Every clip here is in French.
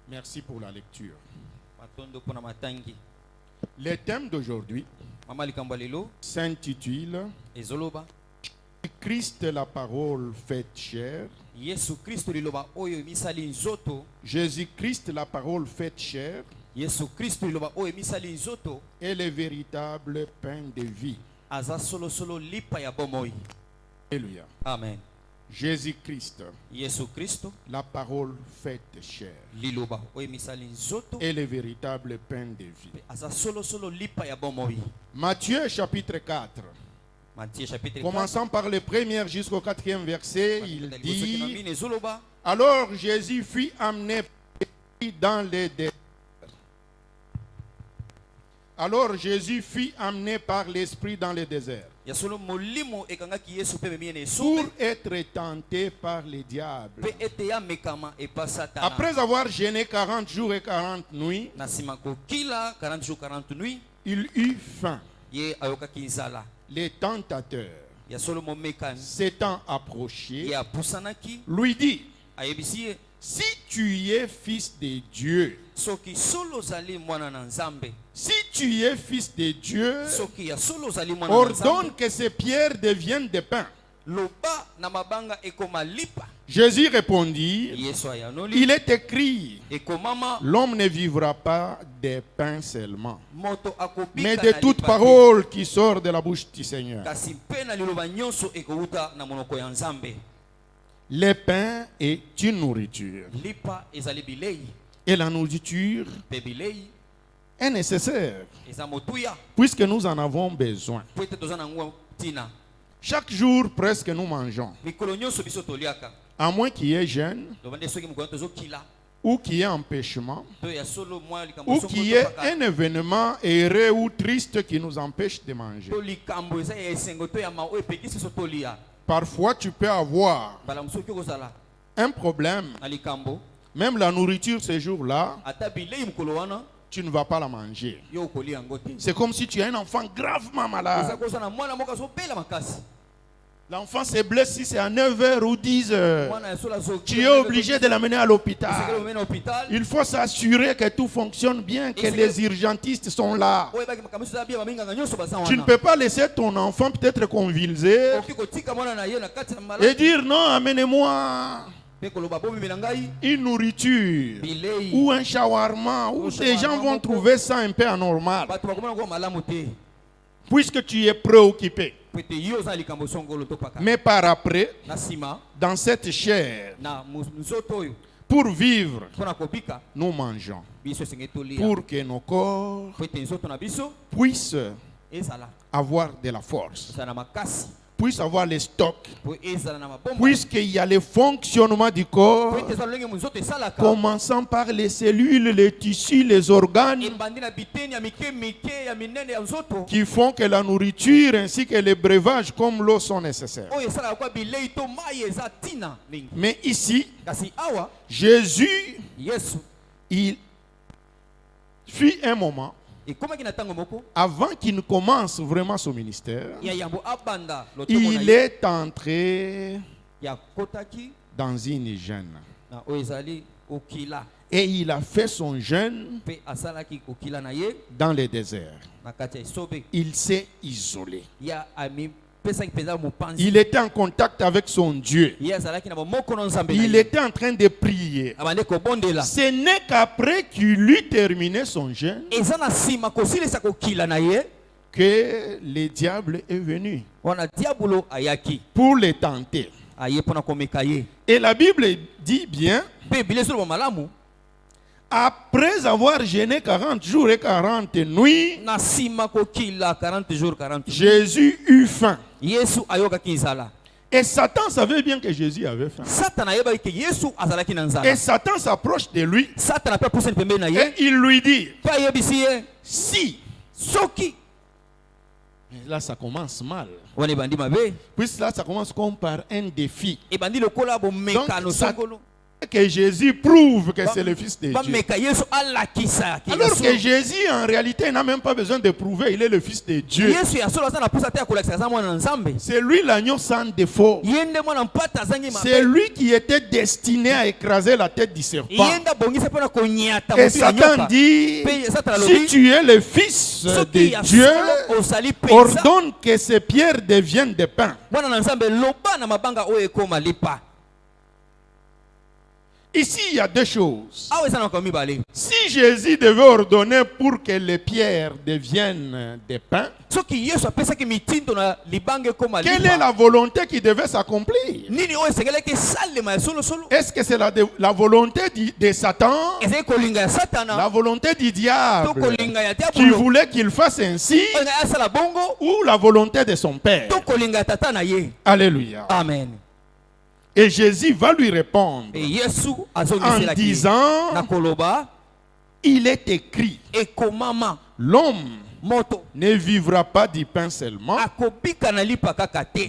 Merci pour la lecture. Le thème d'aujourd'hui s'intitule Christ la parole faite chair. Jésus-Christ la parole faite chair est le véritable pain de vie. Alléluia. Amen. Jésus-Christ, la parole faite chair, est le véritable pain de vie. Matthieu chapitre 4. Commençant par le premier jusqu'au 4e verset, il dit: Alors Jésus fut amené dans les déserts. Alors Jésus fut amené par l'Esprit dans le désert pour être tenté par le diable. Après avoir jeûné 40 jours et 40 nuits, il eut faim. Le tentateur, s'étant approché, lui dit: Si tu es fils de Dieu, si tu es fils de Dieu, ordonne que ces pierres deviennent des pains. Jésus répondit: Il est écrit, l'homme ne vivra pas de pain seulement, mais de toute parole qui sort de la bouche du Seigneur. Le pain est une nourriture. Et la nourriture est nécessaire, puisque nous en avons besoin. Chaque jour, presque, nous mangeons. À moins qu'il y ait jeûne, ou qu'il y ait empêchement, ou qu'il y ait un événement heureux ou triste qui nous empêche de manger. Parfois, tu peux avoir un problème. Même la nourriture ce jour-là, tu ne vas pas la manger. C'est comme si tu as un enfant gravement malade. L'enfant se blesse si c'est à 9h ou 10h. Tu es obligé de l'amener à l'hôpital. Il faut s'assurer que tout fonctionne bien, que les urgentistes sont là. Tu ne peux pas laisser ton enfant peut-être convulser et dire: non, amenez-moi une nourriture ou un shawarma, où ces gens vont trouver ça un peu anormal, puisque tu es préoccupé. Mais par après, dans cette chair, pour vivre, nous mangeons, pour que nos corps puissent avoir de la force, puissent avoir les stocks, puisqu'il y a le fonctionnement du corps, commençant par les cellules, les tissus, les organes, qui font que la nourriture ainsi que les breuvages comme l'eau sont nécessaires. Mais ici, Jésus, il fut un moment avant qu'il ne commence vraiment son ministère, il est entré dans une jeûne. Et il a fait son jeûne dans le désert. Il s'est isolé. Il était en contact avec son Dieu. Il était en train de prier. Ce n'est qu'après qu'il eut terminé son jeûne que le diable est venu pour le tenter. Et la Bible dit bien, après avoir jeûné 40 jours et 40 nuits, Jésus eut faim. Et Satan savait bien que Jésus avait faim. Et Satan s'approche de lui et il lui dit: si. Et là, ça commence mal. Puis là, ça commence comme par un défi. Donc, Que Jésus prouve que c'est le Fils de Dieu. Alors que Jésus, en réalité, n'a même pas besoin de prouver qu'il est le Fils de Dieu. C'est lui l'agneau sans défaut. C'est lui qui était destiné à écraser la tête du serpent. Et Satan dit, si tu es le Fils de Dieu, ordonne que ces pierres deviennent des pains. Ici, il y a deux choses. Si Jésus devait ordonner pour que les pierres deviennent des pains, quelle est la volonté qui devait s'accomplir? Est-ce que c'est la volonté de Satan, la volonté du diable qui voulait qu'il fasse ainsi, ou la volonté de son Père? Alléluia. Amen. Et Jésus va lui répondre en disant, il est écrit, l'homme ne vivra pas du pain seulement,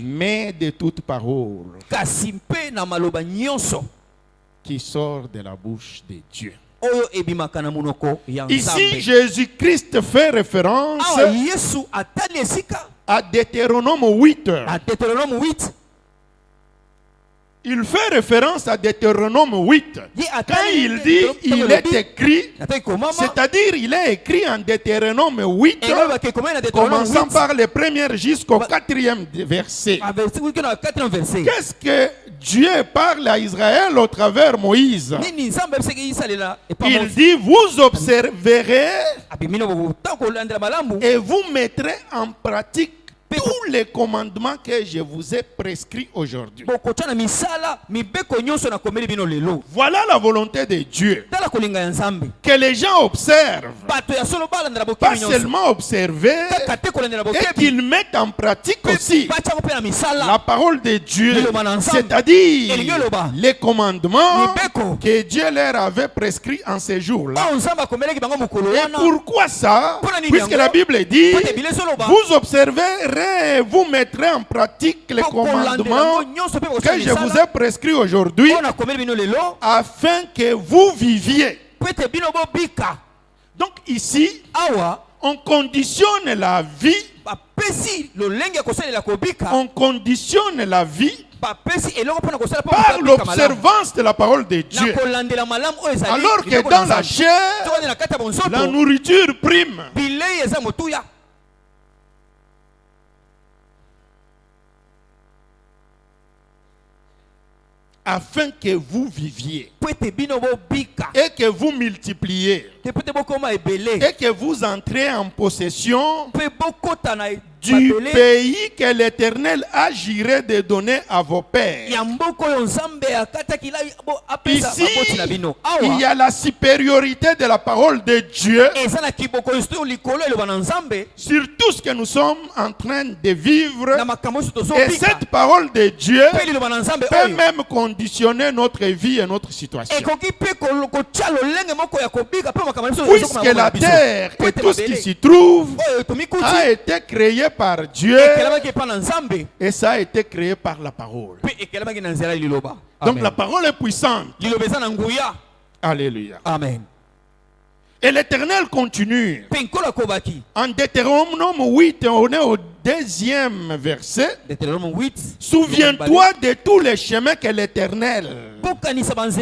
mais de toute parole qui sort de la bouche de Dieu. Ici, Jésus-Christ fait référence à Deutéronome 8. Il fait référence à Deutéronome 8. Quand il dit il est écrit, c'est-à-dire il est écrit en Deutéronome 8, commençant par le premier jusqu'au 4e verset. Qu'est-ce que Dieu parle à Israël au travers Moïse? Il dit, vous observerez et vous mettrez en pratique tous les commandements que je vous ai prescrits aujourd'hui. Voilà la volonté de Dieu. Que les gens observent. Pas seulement observer, et qu'ils mettent en pratique aussi la parole de Dieu. C'est-à-dire les commandements que Dieu leur avait prescrits en ces jours-là. Et pourquoi ça? Puisque la Bible dit, vous observerez, vous mettrez en pratique les commandements que je vous ai prescrits aujourd'hui afin que vous viviez. Donc ici, on conditionne la vie. On conditionne la vie par l'observance de la parole de Dieu. Alors que dans la chair, la nourriture prime. Afin que vous viviez et que vous multipliez et que vous entrez en possession du pays que l'Éternel a juré de donner à vos pères. Ici, il y a la supériorité de la parole de Dieu sur tout ce que nous sommes en train de vivre. Et cette parole de Dieu peut même conditionner notre vie et notre situation. Puisque la terre et tout ce qui s'y trouve a été créé par Dieu et ça a été créé par la parole. Donc la parole est puissante. Alléluia. Amen. Et l'Éternel continue. En Deutéronome 8, on est au 2e verset. Souviens-toi de tous les chemins que l'Éternel,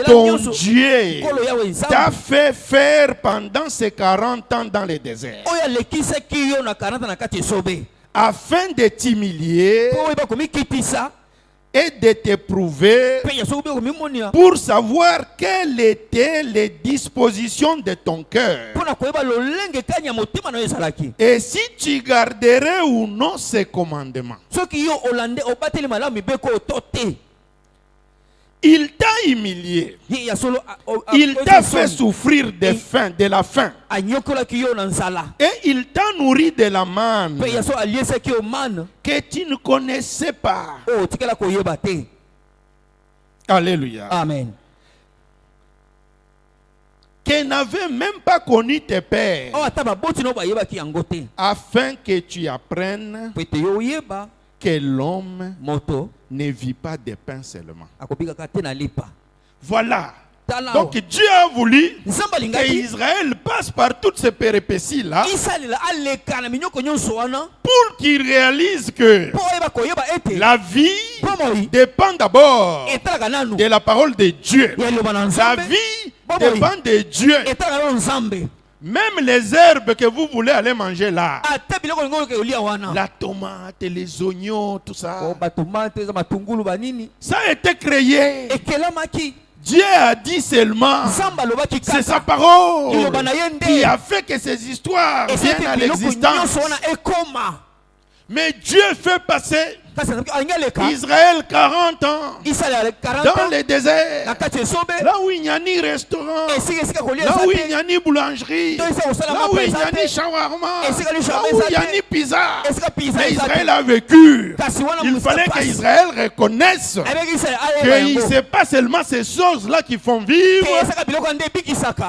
ton Dieu, t'a fait faire pendant ces 40 ans dans le désert, afin de t'humilier et de t'éprouver pour savoir quelles étaient les dispositions de ton cœur et si tu garderais ou non ces commandements. Il t'a humilié. Il t'a fait souffrir de la faim. Et il t'a nourri de la manne que tu ne connaissais pas. Alléluia. Amen. Que n'avaient même pas connu tes pères, afin que tu apprennes que l'homme ne vit pas de pain seulement. Voilà Donc Dieu a voulu qu'Israël passe par toutes ces péripéties-là pour qu'il réalise que la vie dépend d'abord de la parole de Dieu. La vie dépend de Dieu. Même les herbes que vous voulez aller manger là, la tomate, les oignons, tout ça, ça a été créé. Dieu a dit seulement, c'est sa parole qui a fait que ces histoires viennent à l'existence. Mais Dieu fait passer Israël 40 ans dans le désert, là où il n'y a ni restaurant, là où il n'y a ni boulangerie, là où il n'y a ni shawarma, là où il n'y a ni pizza. Mais Israël a vécu. Il fallait qu'Israël reconnaisse qu'il ne sait pas seulement ces choses-là qui font vivre,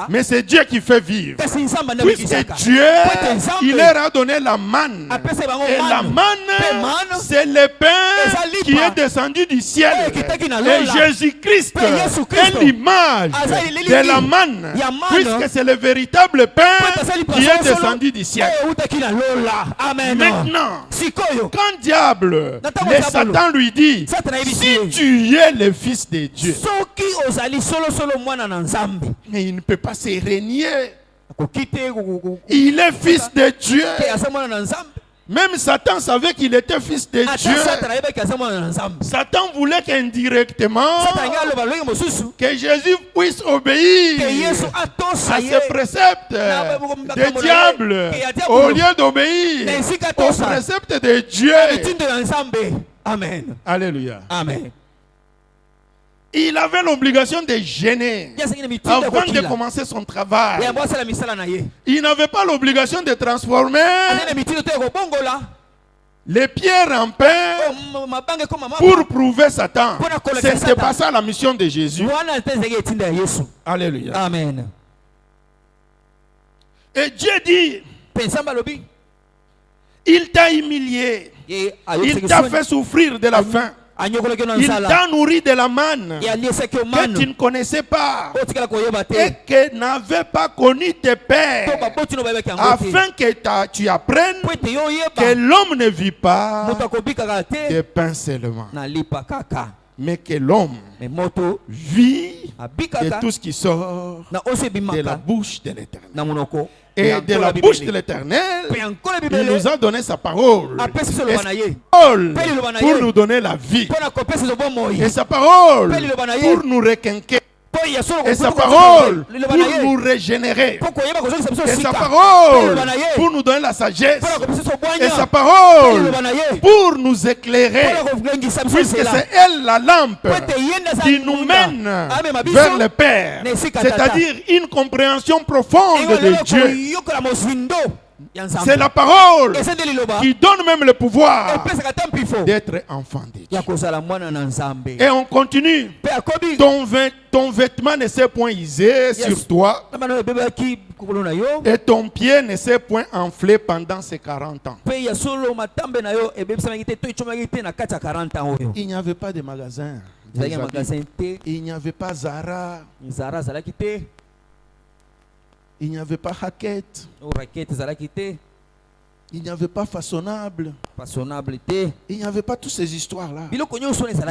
mais c'est Dieu qui fait vivre. Puisque Dieu, il leur a donné la manne. Et la manne, c'est le pain qui est descendu du ciel. Et Jésus-Christ est l'image de la manne, puisque c'est le véritable pain qui est descendu du ciel. Maintenant, quand diable, le Satan lui dit, si tu es le fils de Dieu, mais il ne peut pas se régner. Il est fils de Dieu. Même Satan savait qu'il était fils de Dieu. Satan voulait qu'indirectement que Jésus puisse obéir à ses préceptes des diables au lieu d'obéir aux préceptes de Dieu. Amen. Alléluia. Amen. Il avait l'obligation de gêner avant de commencer son travail. Il n'avait pas l'obligation de transformer les pierres en pain pour prouver Satan. Ce n'était pas ça la mission de Jésus. Alléluia. Amen. Et Dieu dit, il t'a humilié, il t'a fait souffrir de la faim. Il t'a nourri de la manne que tu ne connaissais pas et que n'avait pas connu tes pères, afin que tu apprennes que l'homme ne vit pas de pain seulement, mais que l'homme vit de tout ce qui sort de la bouche de l'Éternel. Et de la bouche de l'Éternel, il nous a donné sa parole. Pour nous donner la vie. Et sa parole pour nous requinquer. Et sa parole pour nous régénérer. Et sa parole pour nous donner la sagesse. Et sa parole pour nous éclairer. Puisque c'est elle la lampe qui nous mène vers le Père. C'est-à-dire une compréhension profonde de Dieu. C'est la parole qui donne même le pouvoir d'être enfant de Dieu. Et on continue. Ton vêtement ne s'est point usé sur toi et ton pied ne s'est point enflé pendant ces 40 ans. Il n'y avait pas de magasin. Il n'y avait pas Zara. Il n'y avait pas Hackett. Il n'y avait pas façonnable. Il n'y avait pas toutes ces histoires-là.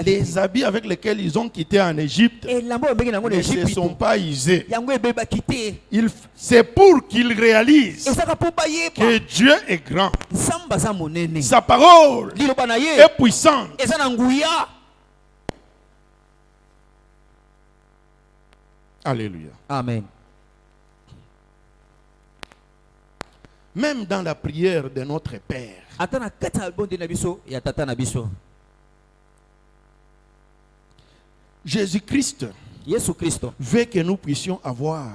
Les habits avec lesquels ils ont quitté en Égypte ne se sont pas usés. C'est pour qu'ils réalisent que Dieu est grand. Sa parole est puissante. Alléluia. Amen. Même dans la prière de notre Père, Jésus-Christ veut que nous puissions avoir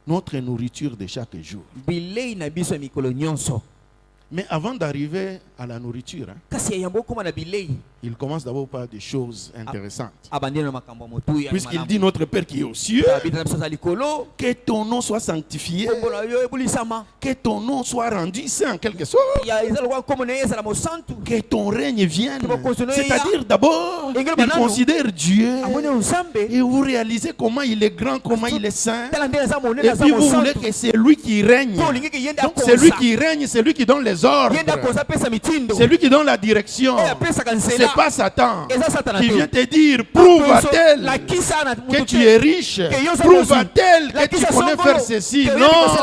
notre nourriture de chaque jour. Mais avant d'arriver à la nourriture, Il commence d'abord par des choses intéressantes. Puisqu'il dit notre Père qui est aux cieux, que ton nom soit sanctifié, que ton nom soit rendu saint en quelque sorte, que ton règne vienne. C'est-à-dire d'abord, il considère Dieu et vous réalisez comment il est grand, comment il est saint. Et puis vous voulez que c'est lui qui règne. Donc c'est lui qui règne, c'est lui qui donne les ordres. C'est lui qui donne la direction. C'est pas Satan qui vient te dire prouve à tel que tu es riche, prouve à tel que tu connais faire ceci. Non,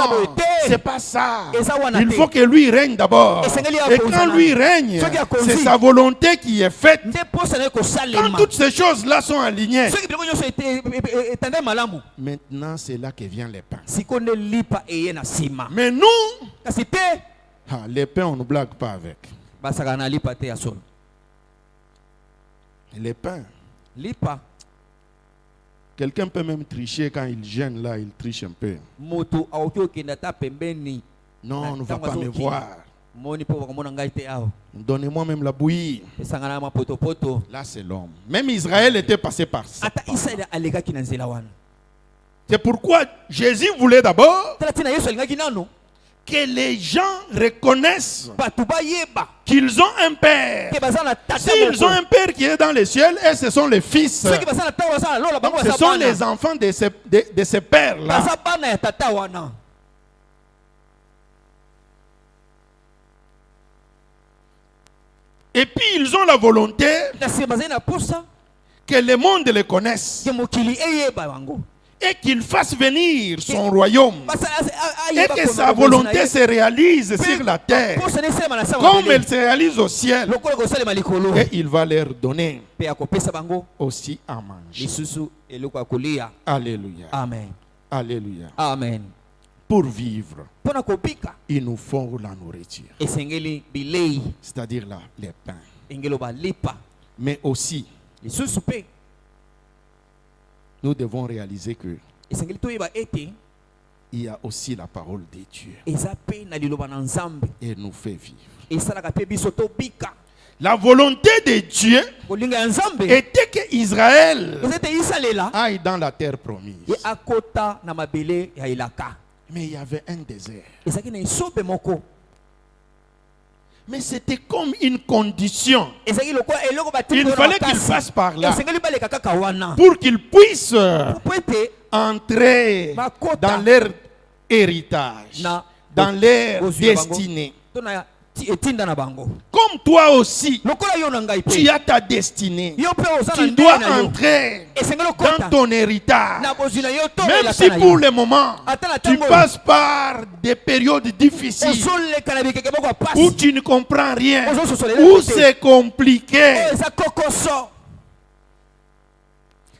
c'est pas ça. Il faut que lui règne d'abord. Et quand lui règne, c'est sa volonté qui est faite. Quand toutes ces choses là sont alignées, maintenant c'est là que vient les pains. Mais nous, les pains on ne blague pas avec. Les pains. Quelqu'un peut même tricher quand il gêne là, il triche un peu. Non, on ne va pas me voir. Donnez-moi même la bouillie. Là, c'est l'homme. Même Israël était passé par ça. C'est pourquoi Jésus voulait d'abord que les gens reconnaissent qu'ils ont un père. S'ils ont un père qui est dans les cieux, et ce sont les fils. Donc, ce sont les enfants de ces pères-là. Et puis ils ont la volonté que le monde les connaisse et qu'il fasse venir son royaume et que sa volonté se réalise sur la terre comme elle se réalise au ciel. Et il va leur donner aussi à manger. Alléluia. Amen. Alléluia. Amen. Pour vivre, il nous faut la nourriture, c'est-à-dire les pains. Mais aussi, nous devons réaliser que il y a aussi la parole de Dieu et nous fait vivre. La volonté de Dieu était que Israël aille dans la terre promise. Mais il y avait un désert. Mais c'était comme une condition. Il fallait qu'il passe par là pour qu'il puisse entrer dans leur héritage, dans leur destinée. Comme toi aussi, tu as ta destinée. Tu dois entrer dans ton héritage. Même si pour le moment, tu passes par des périodes difficiles où tu ne comprends rien, où c'est compliqué.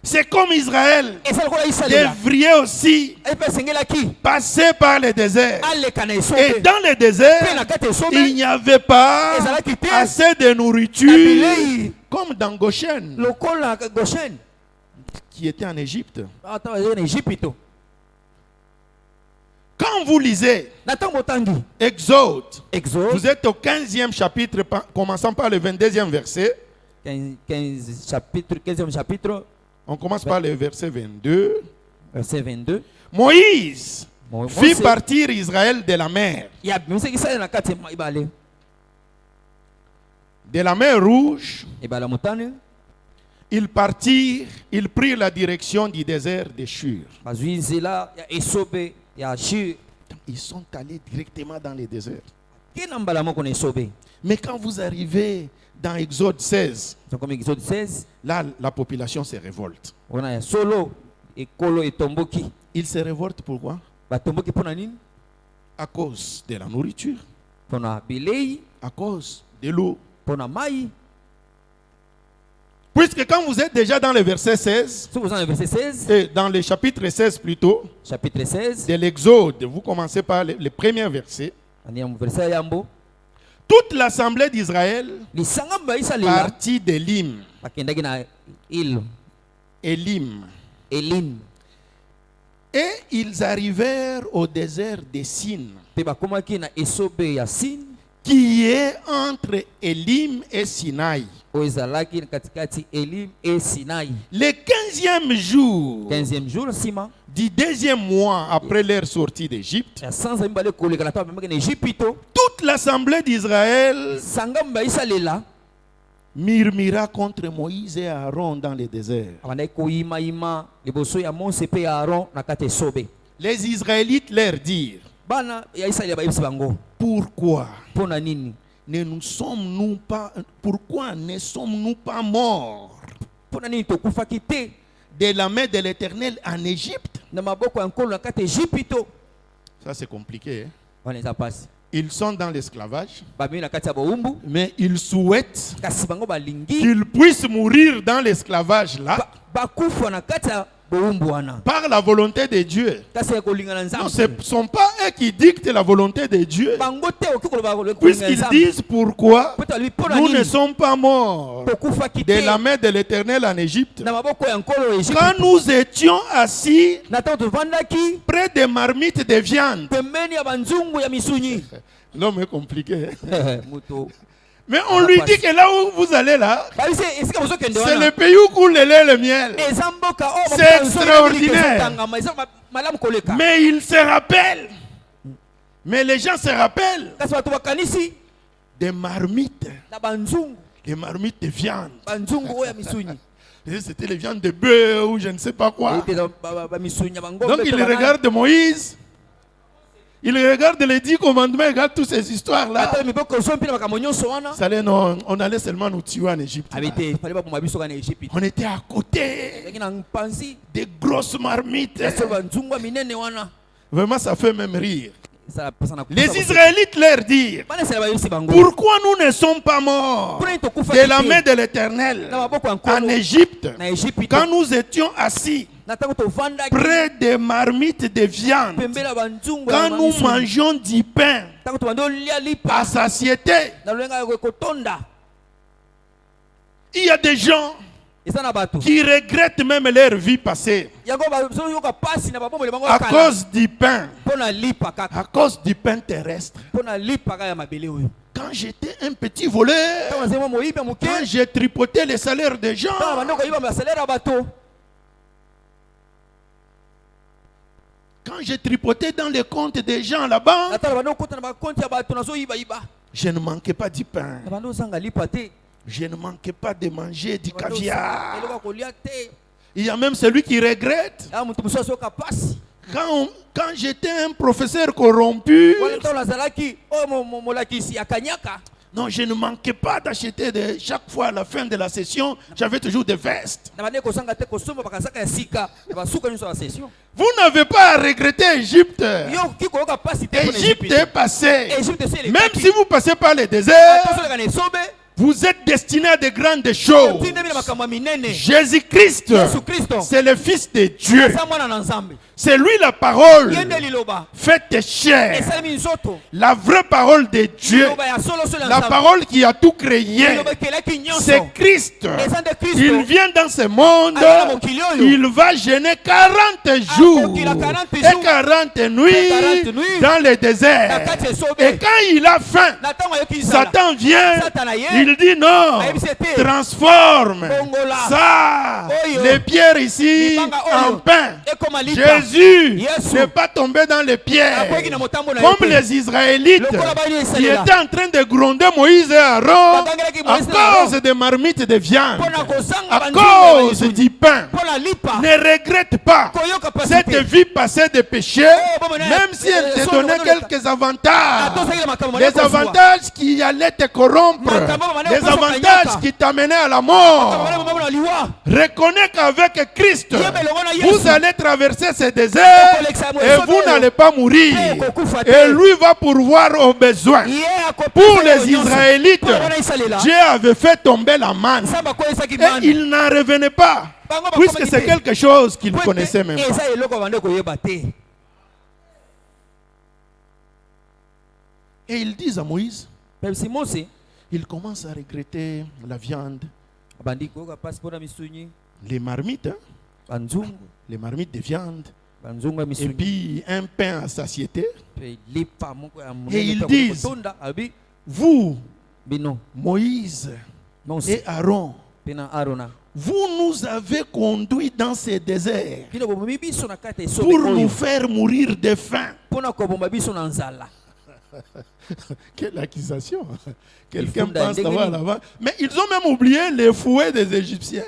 C'est comme Israël devrait aussi passer par le désert. Et dans le désert, il n'y avait pas assez de nourriture comme dans Goshen, qui était en Égypte. Quand vous lisez Exode, vous êtes au 15e chapitre, commençant par le 22e verset. 15e chapitre. On commence par le verset 22. Verset 22. Moïse fit partir Israël de la mer. De la mer Rouge. Ils partirent, ils prirent la direction du désert de Shur. Ils sont allés directement dans le désert. Mais quand vous arrivez dans Exode 16, là la population se révolte. Ils se révoltent pourquoi? À cause de la nourriture, à cause de l'eau. Puisque quand vous êtes déjà dans le verset 16, et dans le chapitre 16 plutôt, de l'Exode, vous commencez par le premier verset. Toute l'assemblée d'Israël partit d'Élim. Élim. Et ils arrivèrent au désert de Sin. qui est entre Élim et Sinaï. Le 15e jour, 15e jour du 2e mois après leur sortie d'Égypte, toute l'assemblée d'Israël murmura contre Moïse et Aaron dans le désert. Les Israélites leur dirent: pourquoi pourquoi ne sommes-nous pas morts de la main de l'Éternel en Égypte? Ça c'est compliqué. Ils sont dans l'esclavage, mais ils souhaitent qu'ils puissent mourir dans l'esclavage là par la volonté de Dieu. Non, ce ne sont pas eux qui dictent la volonté de Dieu. Puisqu'ils disent pourquoi nous ne sommes pas morts de la main de l'Éternel en Égypte. Quand nous étions assis près des marmites de viande. L'homme est compliqué. Mais on lui dit que là où vous allez là, c'est le pays où coule le lait et le miel. C'est extraordinaire. Mais il se rappelle. Mais les gens se rappellent des marmites. Les marmites de viande. C'était les viandes de bœuf ou je ne sais pas quoi. Donc il regarde Moïse. Il regarde les 10 commandements, il regarde toutes ces histoires-là. On allait seulement nous tuer en Égypte. On était à côté des grosses marmites. Vraiment, ça fait même rire. Les Israélites leur dirent: pourquoi nous ne sommes pas morts de la main de l'Éternel en Égypte quand nous étions assis près des marmites de viande, quand nous mangeons du pain à satiété? Il y a des gens qui regrettent même leur vie passée à cause du pain, à cause du pain terrestre. Quand j'étais un petit voleur, quand j'ai tripoté les salaires des gens, quand j'ai tripoté dans les comptes des gens là-bas, je ne manquais pas du pain. Je ne manquais pas de manger du caviar. Il y a même celui qui regrette. Quand j'étais un professeur corrompu, non, je ne manquais pas d'acheter chaque fois à la fin de la session, j'avais toujours des vestes. Vous n'avez pas à regretter Égypte. Égypte est passé. Même si vous passez par le désert, vous êtes destiné à de grandes choses. Jésus-Christ, c'est le Fils de Dieu. C'est lui la parole faite chair. La vraie parole de Dieu. La parole qui a tout créé. C'est Christ. Il vient dans ce monde. Il va jeûner 40 jours et 40 nuits dans le désert. Et quand il a faim, Satan vient. Il dit non, transforme ça, les pierres ici en pain. Jésus n'est pas tombé dans les pierres comme les Israélites qui étaient en train de gronder Moïse et Aaron à cause des marmites de viande, à cause du pain. Ne regrette pas cette vie passée de péché, même si elle te donnait quelques avantages, les avantages qui allaient te corrompre, les avantages qui t'amenaient à la mort. Reconnais qu'avec Christ, vous allez traverser ce désert et vous n'allez pas mourir. Et lui va pourvoir aux besoins. Pour les Israélites, Dieu avait fait tomber la manne. Et il n'en revenait pas, puisque c'est quelque chose qu'ils connaissaient même pas. Et ils disent à Moïse, il commence à regretter la viande, les marmites, les marmites de viande, et puis un pain à satiété. Et ils disent, vous, Moïse et Aaron, vous nous avez conduits dans ces déserts pour nous faire mourir de faim. Quelle accusation! Quelqu'un pense d'avoir là-bas. Mais ils ont même oublié les fouets des Égyptiens.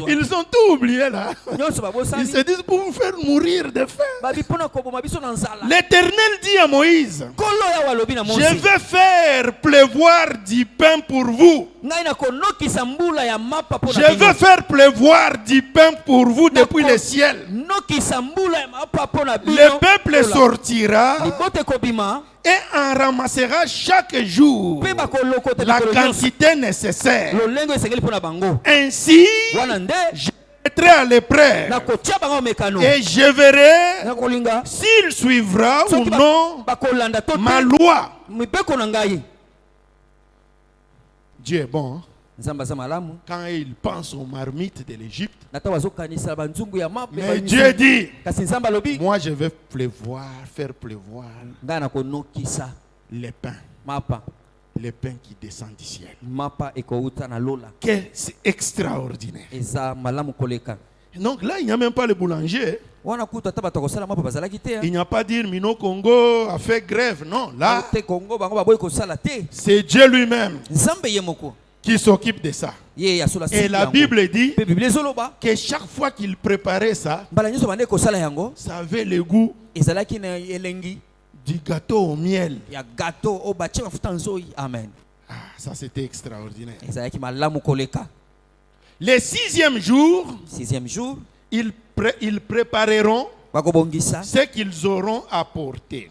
Ils ont tout oublié là. Ils se disent pour vous faire mourir de faim. L'Éternel dit à Moïse, je vais faire pleuvoir du pain pour vous. Je vais faire pleuvoir du pain pour vous depuis le ciel. Le peuple sortira et en ramassera chaque jour la quantité nécessaire. Ainsi, je mettrai à l'épreuve et je verrai s'il suivra ou non ma loi. Dieu est bon. Hein? Quand il pense aux marmites de l'Égypte, mais Dieu dit, moi je vais faire pleuvoir les pains qui descendent du ciel. C'est extraordinaire. Donc là, il n'y a même pas le boulanger. Il n'y a pas dire Mino Congo a fait grève. Non, là, c'est Dieu lui-même qui s'occupe de ça. Et la Bible dit que chaque fois qu'il préparait ça, ça avait le goût du gâteau au miel. Amen. Ah, ça c'était extraordinaire. Le sixième jour, ils prépareront ce qu'ils auront apporté,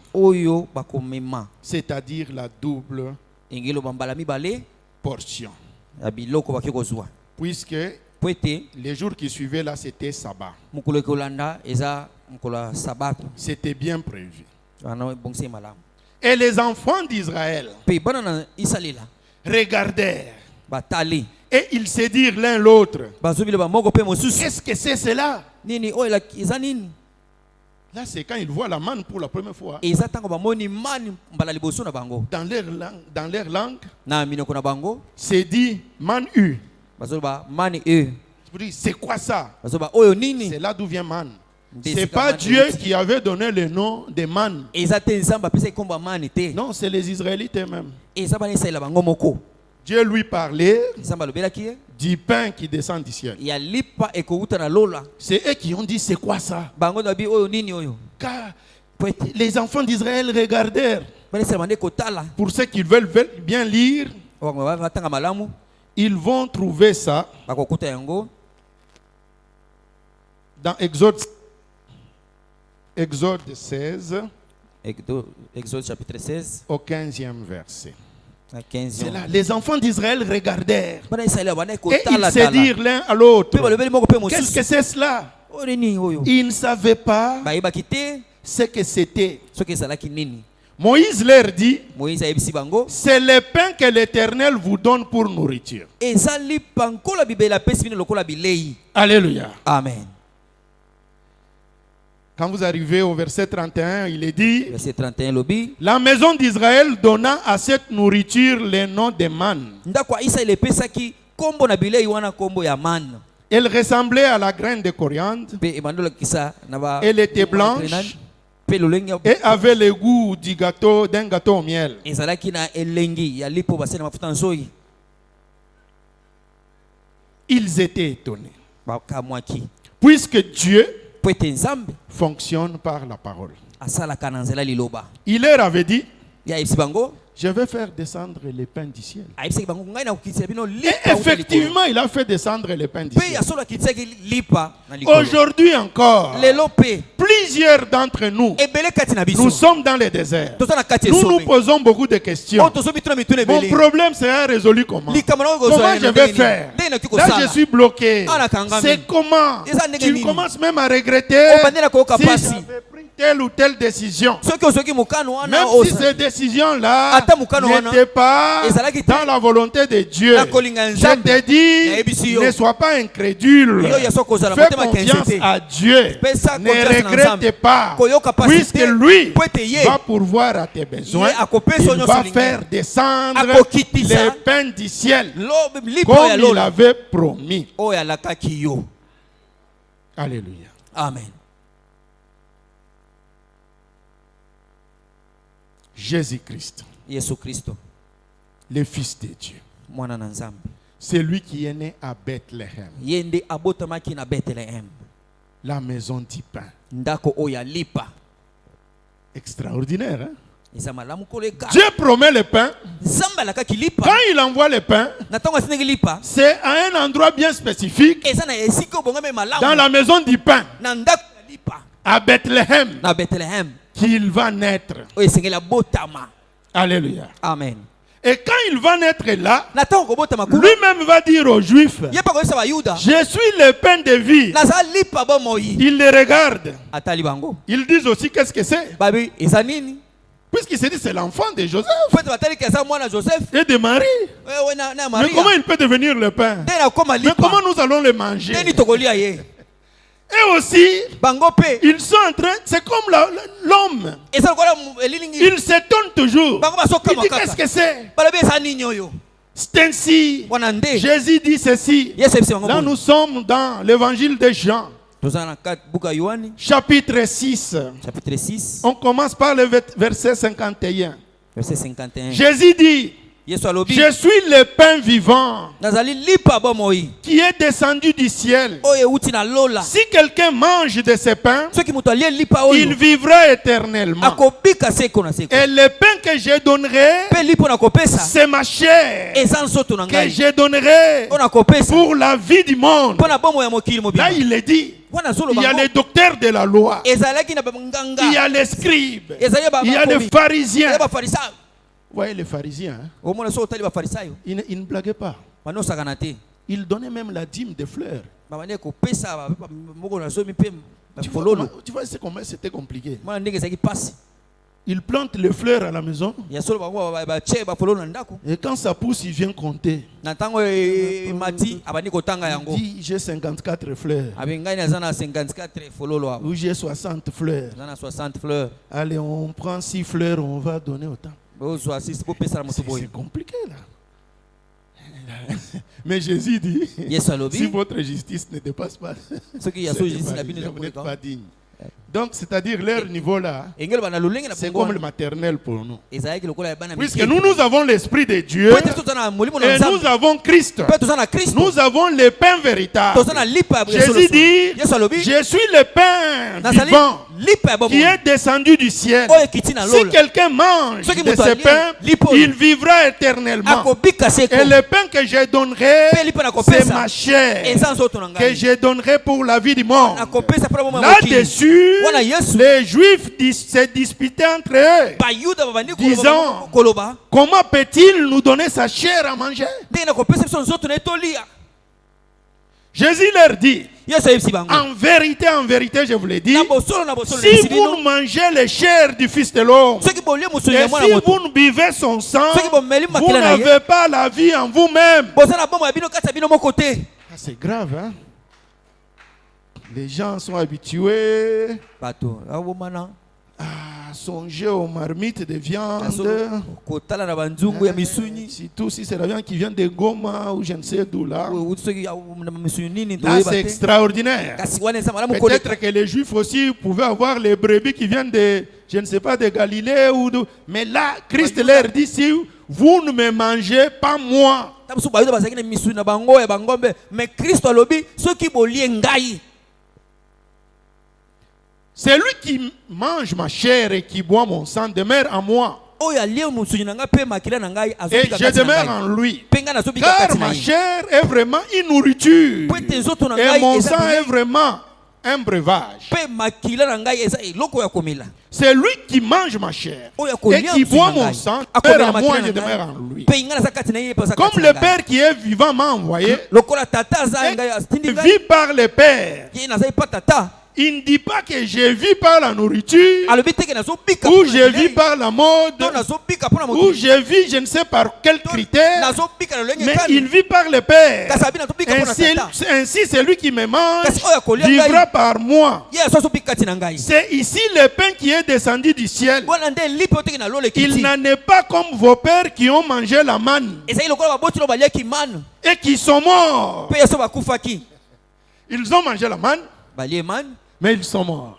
c'est-à-dire la double portion. Puisque les jours qui suivaient là, c'était sabbat. C'était bien prévu. Et les enfants d'Israël regardèrent et ils se dirent l'un l'autre, qu'est-ce que c'est cela? Là, c'est quand ils voient la manne pour la première fois. Dans leur langue, c'est dit manu. C'est quoi ça? C'est là d'où vient man. C'est pas Dieu qui avait donné le nom de man. Non, c'est les Israélites eux-mêmes. Dieu lui parlait du pain qui descend du ciel. C'est eux qui ont dit c'est quoi ça? Car les enfants d'Israël regardèrent. Pour ceux qui veulent bien lire, ils vont trouver ça dans Exode 16, Exode chapitre 16, au 15e verset. C'est là, les enfants d'Israël regardèrent et ils se dirent l'un à l'autre, qu'est-ce que c'est cela? Ils ne savaient pas ce que c'était. Moïse leur dit, c'est le pain que l'Éternel vous donne pour nourriture. Alléluia. Amen. Quand vous arrivez au verset 31, il est dit, verset 31, la maison d'Israël donna à cette nourriture le nom de manne. Elle ressemblait à la graine de coriandre. Elle était blanche et avait le goût d'un gâteau au miel. Ils étaient étonnés, puisque Dieu fonctionne par la parole. Il leur avait dit, je vais faire descendre les pains du ciel. Et effectivement, il a fait descendre les pains du ciel. Aujourd'hui encore, plusieurs d'entre nous, nous sommes dans le désert. Nous nous posons beaucoup de questions. Mon problème sera résolu comment? Comment je vais faire? Là, je suis bloqué. C'est comment? Tu commences même à regretter si j'avais pris telle ou telle décision, même si ces décisions-là n'étaient pas dans la volonté de Dieu, je te dis, ne sois pas incrédule. Fais confiance à Dieu. Ne regrette pas, puisque lui va pourvoir à tes besoins. Il va faire descendre les pains du ciel comme il avait promis. Alléluia. Amen. Jésus-Christ, le Fils de Dieu, c'est lui qui est né à Bethléem, la maison du pain. Extraordinaire, hein? Dieu promet le pain. Quand il envoie le pain, c'est à un endroit bien spécifique, dans la maison du pain, à Bethléem, qu'il va naître. Alléluia. Amen. Et quand il va naître là, lui-même va dire aux Juifs, je suis le pain de vie. Ils le regardent. Ils disent aussi, qu'est-ce que c'est? Puisqu'il s'est dit c'est l'enfant de Joseph et de Marie. Mais comment il peut devenir le pain? Mais comment nous allons le manger? Et aussi, ils sont en train, c'est comme l'homme. Il s'étonne toujours. Il dit qu'est-ce que c'est? C'est ainsi. Jésus dit ceci. Là nous sommes dans l'évangile de Jean. Chapitre 6. On commence par le verset 51. Jésus dit, je suis le pain vivant qui est descendu du ciel. Si quelqu'un mange de ce pain, il vivra éternellement. Et le pain que je donnerai, c'est ma chair que je donnerai pour la vie du monde. Là il est dit, il y a les docteurs de la loi, il y a les scribes, il y a les pharisiens. Vous voyez les pharisiens, hein? Ils ne blaguaient pas. Ils donnaient même la dîme des fleurs. Tu vois comment c'était compliqué. Ils plantent les fleurs à la maison. Et quand ça pousse, ils viennent compter. Il dit, j'ai 54 fleurs. Ou j'ai 60 fleurs. Allez, on prend 6 fleurs, on va donner autant. C'est compliqué là. Mais Jésus dit, si votre justice ne dépasse pas, vous n'êtes pas digne. Donc, c'est-à-dire leur niveau là, c'est comme le maternel pour nous. Puisque nous avons l'Esprit de Dieu et nous avons Christ. Nous avons le pain véritable. Jésus dit, je suis le pain vivant qui est descendu du ciel. Si quelqu'un mange de ce pain, il vivra éternellement. Et le pain que je donnerai, c'est ma chair que je donnerai pour la vie du monde. Là-dessus, les Juifs se disputaient entre eux, disant, comment peut-il nous donner sa chair à manger? Jésus leur dit, en vérité, je vous l'ai dit, si vous mangez les chairs du Fils de l'homme, et si vous buvez son sang, vous n'avez pas la vie en vous-même. Ah, c'est grave, hein? Les gens sont habitués à songer aux marmites de viande. Surtout si c'est la viande qui vient de Goma ou je ne sais d'où là. Là c'est extraordinaire. Peut-être que les Juifs aussi pouvaient avoir les brebis qui viennent de, je ne sais pas, de Galilée ou de... Mais là, Christ leur dit, si vous ne me mangez pas moi. Mais Christ a lobby ceux qui c'est lui qui mange ma chair et qui boit mon sang demeure en moi. Et je demeure en lui. Car ma chair est vraiment une nourriture. Et mon sang est vraiment un breuvage. C'est lui qui mange ma chair et qui boit mon sang, demeure en moi et je demeure en lui. Comme le Père qui est vivant m'a envoyé, et vit par le Père. Il ne dit pas que je vis par la nourriture, ou je vis par la mode, ou je vis je ne sais par quel critère, mais il vit par le Père. Ainsi celui qui me mange vivra par moi. C'est ici le pain qui est descendu du ciel. Il n'en est pas comme vos pères qui ont mangé la manne et qui sont morts. Ils ont mangé la manne, mais ils sont morts.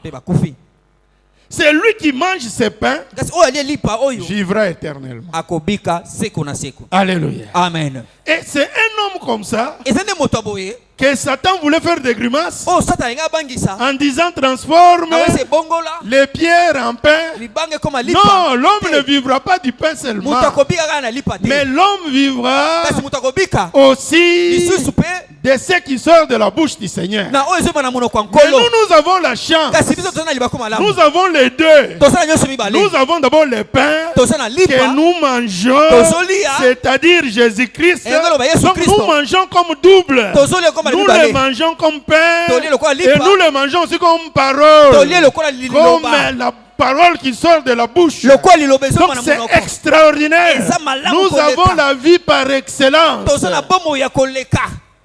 C'est lui qui mange ce pain vivra éternellement. Alléluia. Amen. Et c'est un homme comme ça que Satan voulait faire des grimaces en disant transforme les pierres en pain. Non, l'homme ne vivra pas du pain seulement, mais l'homme vivra aussi de ce qui sort de la bouche du Seigneur. Mais nous avons la chance. Nous avons les deux. Nous avons d'abord le pain que nous mangeons, c'est-à-dire Jésus-Christ. Donc nous mangeons comme double. Nous le mangeons comme pain et nous le mangeons aussi comme parole. Comme la parole qui sort de la bouche. Donc c'est extraordinaire. Nous avons la vie par excellence.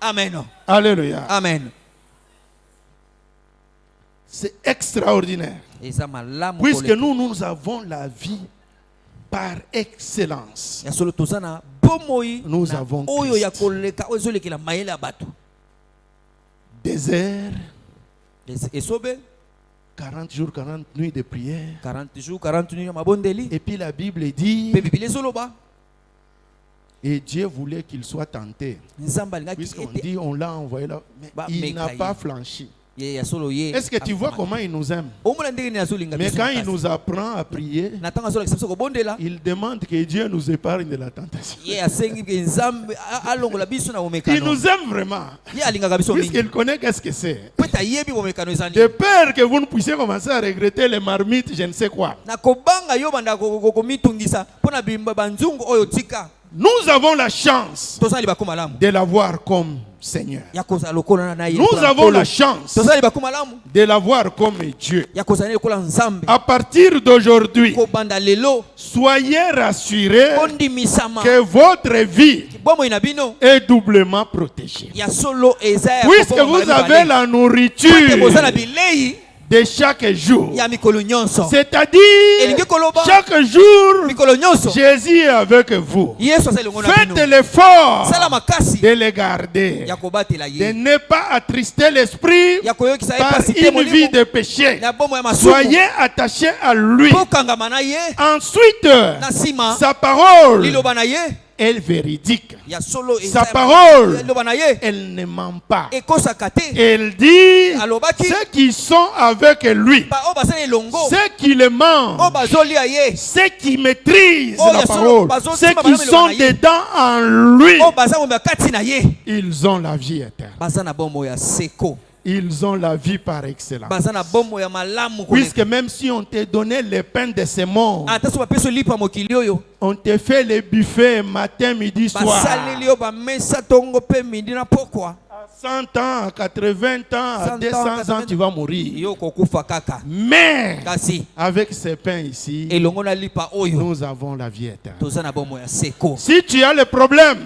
Amen. Alléluia. Amen. C'est extraordinaire. Puisque nous avons la vie par excellence. Nous avons Christ. Désert, 40 jours, 40 nuits de prière. 40 jours, 40 nuits et puis la Bible dit, et Dieu voulait qu'il soit tenté. Puisqu'on dit on l'a envoyé là, mais il n'a pas flanchi. Est-ce que tu vois comment il nous aime? Mais quand il nous apprend à prier, il demande que Dieu nous épargne de la tentation. Il nous aime vraiment. Puisqu'il connaît qu'est-ce que c'est. De peur que vous ne puissiez commencer à regretter les marmites, je ne sais quoi. Nous avons la chance de l'avoir comme Seigneur. Nous avons la chance de l'avoir comme Dieu. À partir d'aujourd'hui, soyez rassurés que votre vie est doublement protégée. Puisque vous avez la nourriture de chaque jour. C'est-à-dire, chaque jour, Jésus est avec vous. Faites l'effort de les garder, de ne pas attrister l'esprit par une vie de péché. Soyez attachés à lui. Ensuite, sa parole est véridique. Sa parole, elle ne ment pas. Elle dit, ceux qui sont avec lui, ceux qui le mangent, ceux qui maîtrisent la parole, ceux qui sont dedans en lui, ils ont la vie éternelle. Ils ont la vie par excellence. Puisque même si on te donnait le pain de ce monde, on te fait le buffet matin, midi, soir. À 100 ans, à 80 ans, à 200 ans, tu vas mourir. Mais avec ces pains ici, nous avons la vie éternelle. Si tu as le problème,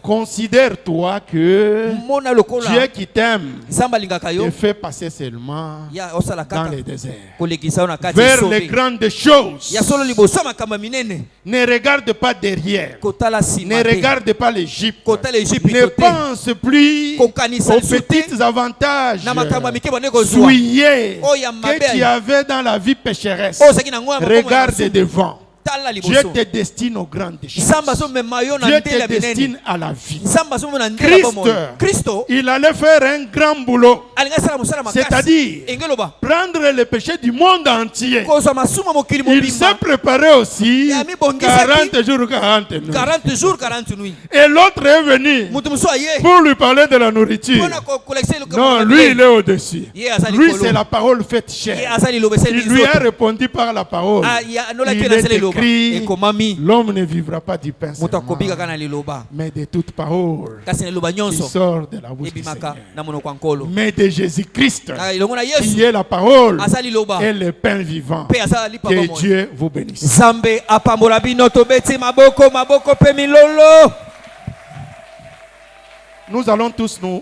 considère-toi que Dieu qui t'aime te fait passer seulement dans les déserts, vers les grandes choses. Ne regarde pas derrière. Ne regarde pas l'Égypte. Ne pense plus aux petits avantages souillés que tu avais dans la vie pécheresse. Regarde devant. Dieu te destine aux grandes choses. Dieu te destine à la vie. Christ, il allait faire un grand boulot. C'est-à-dire prendre le péché du monde entier. Il s'est préparé aussi 40 jours, 40 nuits. Et l'autre est venu pour lui parler de la nourriture. Non, lui il est au-dessus. Lui c'est la parole faite chair. Il lui a répondu par la parole. Il est écrit écrit, l'homme ne vivra pas du pain seulement, mais de toute parole qui sort de la bouche du Seigneur. Mais de Jésus-Christ, qui est la parole et le pain vivant. Que Dieu vous bénisse. Nous allons tous nous